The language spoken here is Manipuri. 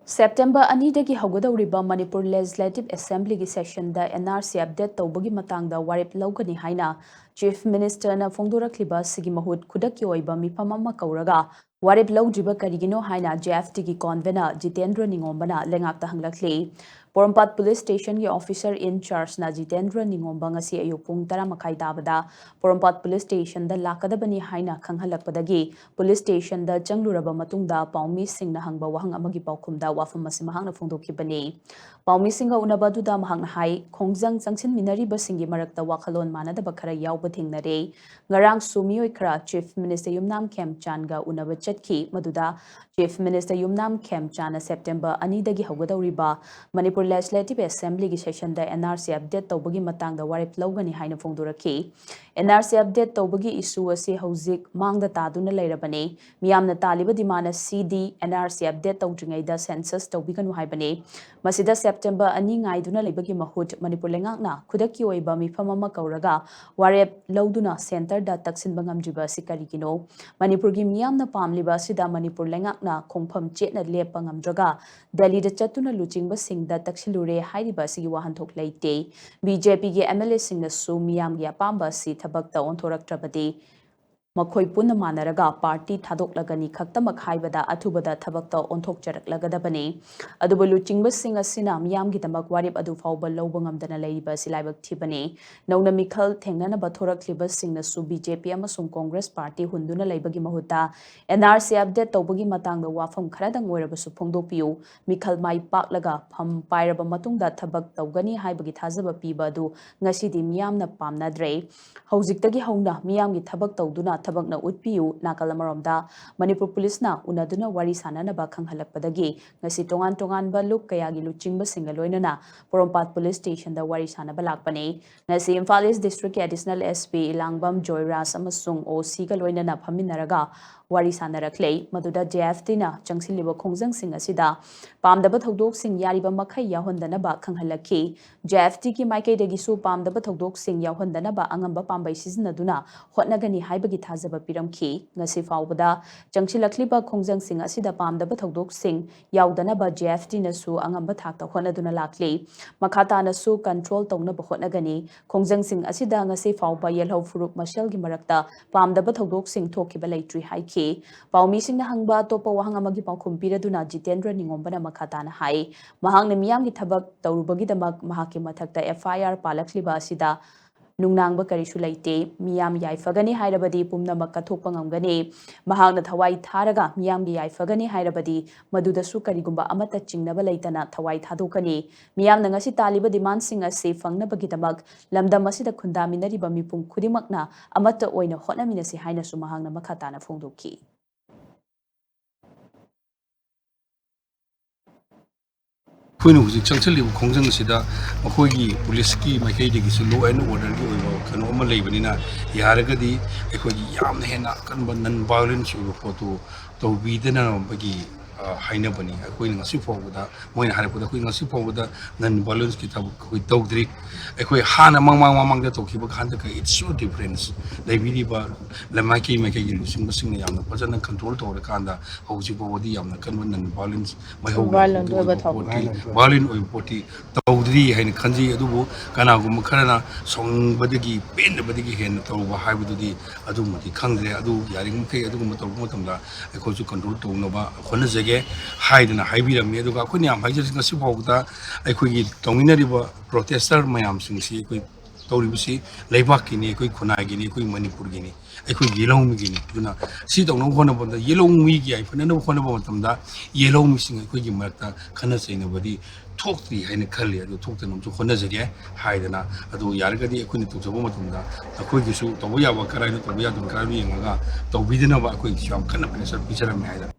September anidagi haugadawriba Manipur Legislative Assembly gi session da NRC update tawbagi matangda warip lawgani haina Chief Minister na fongdorakliba sigi mahut khudakki oiba mifam amma kauraga warip lawjiba karigino haina JFT gi convener Jeetendra Ningomba na lengakta hanglakli Porompat Police Station ki officer in charge na Jeetendra Ningomba ngasi ayuk pung 10:30 tabada Porompat Police Station da lakadabani haina khanghalakpadagi Police Station da changluraba matungda paumi singna hangba wahang amagi paukhumda wafam masi mahangna phongdokhibani paumi singa unabaduda mahangna hai khongjang changsin minari basingi marakta wakhalon manadaba khara yawba thingnare ngarang sumioi khara Chief Minister Yumnam Khemchanga unaba chatki maduda Chief Minister Yumnam Khemchana September 2 dagi haugadawriba Manipur Legislative Assembly gi session da NRC update tawbagi matangda warip lawgani haina phongdoraki NRC update tawbagi issue asi hauzik mangda taduna lairabani miyamna taliba dimana CD NRC update tawdringaida census tawbiganu haibani masida September 2 ngaiduna laibagi mahut Manipur lengakna khudakki oiba mifam ama kauraga warip lawduna center da taksinba ngamjiba sikarigino Manipur gi miyamna pamliba sida Manipur lengakna khongpham chetna lepa ngamdraga Delhi da chatuna luchingba singda taksilure hairiba sigi wahanthok leite BJP gi MLA singna su miyam gi apamba si thabakta onthoraktrabadi Makhoi punna manaraga party thadok-lagani khaktamak haibada athubada thabakta onthok charak-lagadabani aduba luchingba sing asina miyamgidamak warip adu fawba lawba ngamdana leiba silaibak thibani nauna mikhal thengnanaba thorakliba singna su BJP amasung Congress party hunduna leibagi mahuta NRC update tawbagi matangda wafam kharadang oirabasu phongdokpiu mikhal mai paklaga pham pairaba matungda thabak tawgani haibagi thajaba piba adu ngasidi miyamna pamnadre haujiktagi hauna miyamgi thabak tawduna tabakna utpiu nakalamaromda Manipur Police na unaduna wari sananaba khanghalakpadagi ngasi tongan ba luk kayagi luchingba singa loinana Porompat Police Station da wari sanaba lakpani ngasi Imphal East District Additional SP Ilangbam Joyras amasung OC ga loinana phaminaraga wari sanarakle maduda JFT na changsiliba khongjang sing asida pamdaba thodok sing yariba makhai yahondanaba khanghalakhi JFT ki maikei dagi su pamdaba thodok sing yahondanaba angamba pambai sizinaduna hotnagani haibagi thajaba piramki ngasi fawbada changchilakliba khongjang sing asida pamdaba thodok sing yawdanaba JFT na su angamba thakta hotnaduna lakli makhata na su control tawnaba hotnagani khongjang sing asida ngasi fawba yelhau furup mashal gi marakta pamdaba thodok sing thokiba leitri haiki paumi singna hangba topa wahang amagi paukhum piraduna Jeetendra Ningombana makhatana hai mahangna miyamgi thabak tawrubagi damak mahaki mathakta FIR palakliba asida nungnangba karisu leite miyam yaifagani hairabadi pumnamak kathokpa ngamgani mahangna thawai tharaga miyamgi yaifagani hairabadi madudasu karigumba amata chingnaba leitana thawai thadokani miyamna ngasi taliba demand sing asi fangnabagi damak lamdam asida khundaminariba mipum khudimakna amata oina hotnaminasi hainasu mahangna makhatana phongdoki When was it Chancellor Kongang Sida, Makogi, Poliski, Makadi, law and order, Kanoma Labanina, Yaragadi, Ekodi Yam Hena, Kanban, and violence of photo, to be the Nambagi. Hainabani, a queen of Sipo with a when I put a queen of Sipo with a non balloons kitab with dog drink. A quay Han among the Tokiba Kantaka, it's so different. They believe Lamaki Makagi losing the singing on the person control to the Kanda, how Sipo on the convent and balloons, my whole Berlin or Poti, Tawdri, and Kanji Adubo, Kanago Makarana, Song Badigi, Pen the Badigi hen, Toba Hybidi, Adumati, Kangre, Adu, Yaring Adumatamla, a coach to control to Nova, Honazage. Hide na haibira me aduga khuni am haijir ngasi phawda aikoi dominariba protester mayam singsi aikoi tawribisi leibak kini aikoi khunai gini aikoi manipur gini aikoi yelong gini duna si dongno khona bonda yelong mi gi ai phana no khona bo tamda yelong mi sing aikoi gi marta khana chaina badi thokti haina khali adu thokta nom chu khona jage haidana adu yargadi aikoi ni tujobo matumda aikoi gi su tobo yawa karai no tobo ya dum karai yenga tawbidina ba aikoi sham khana pressure pichara me haida